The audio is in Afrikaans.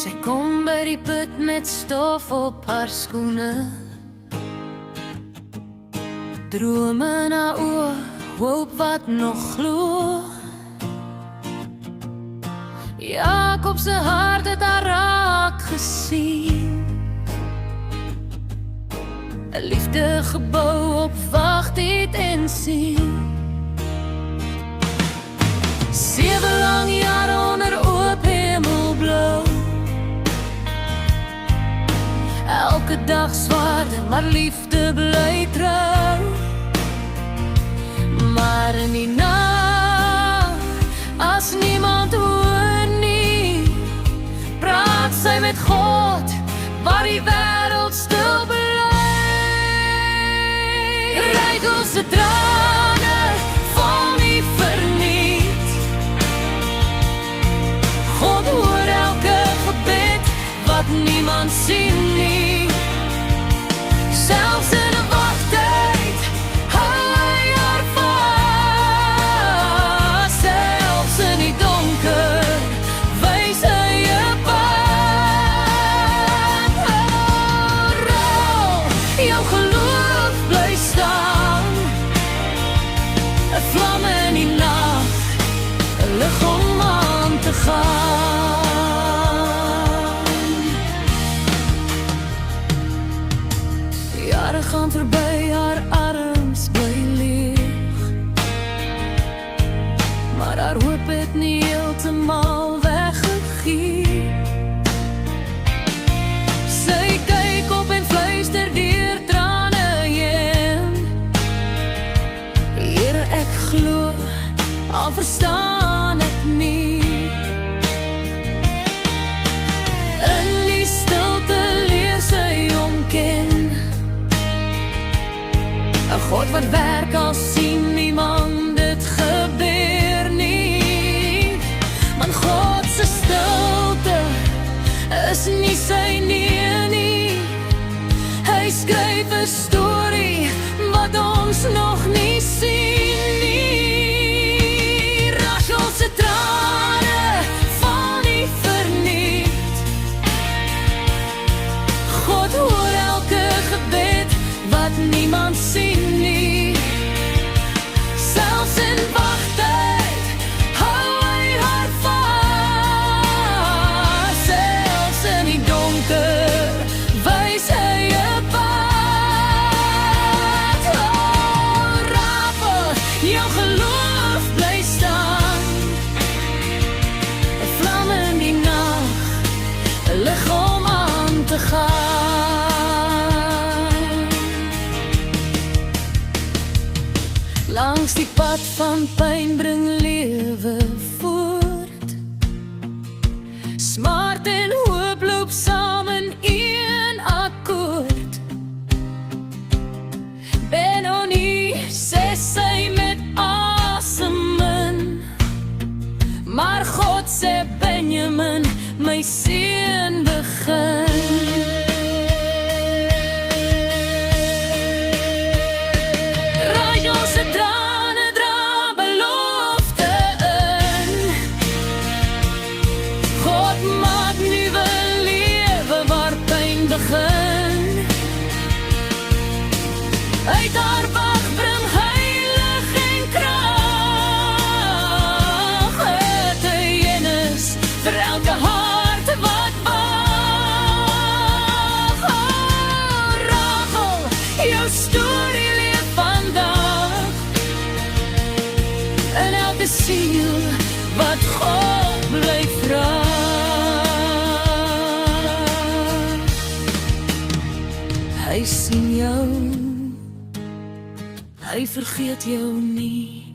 Sy kom by die put met stof op haar skoene, drome na oor, hoop wat nog glo. Jakob se hart het haar raak gesien, 'n liefde gebou op wag dit en sien. 7 lang jaar onder oop hemelblou, elke dag zwaarder, maar liefde bly trou. Maar in die nag, as niemand hoor nie, praat sy met God, waar die wêreld stil bly. Rygel se trane val nie verniet, God hoor elke gebed wat niemand sien nie. Selfs in 'n wagtyd hou hy haar vas, selfs in die donker wys hy 'n pad. Oh, jou geloof bly staan, 'n vlam in die nag, 'n lig om aan te gaan. Jare gaan verby, haar arms bly leeg, maar haar hoop het nie heeltemal weggegee. Sy kyk op en fluister deur trane heen, Here, ek glo, al verstaan ek nie. In die stilte leer sy hom ken, 'n God wat werk al sien niemand dit gebeur nie. Want God se stilte is nie sy nee nie. Hy skryf 'n storie wat ons nog nie sien nie. Rachel se trane val nie verniet, God hoor elke gebed wat niemand sien nie. Selfs in wagtyd hou hy haar vas, selfs in die donker wys hy 'n pad. Oh, Rachel, jou geloof bly staan, 'n vlam in die nag, 'n lig om aan te gaan. Langs die pad van pyn bring lewe voort, smart en hoop loop saam in een akkoord. Benoni sê sy met asem in, maar God sê Benjamin, my seun begin. Uit haar wag bring heilig en krag, het hy ennis vir elke hart wat wag. Oh, Rachel, jou storie leef vandag, in elke siel wat God bly vra. Hy sien jou, hy vergeet jou nie.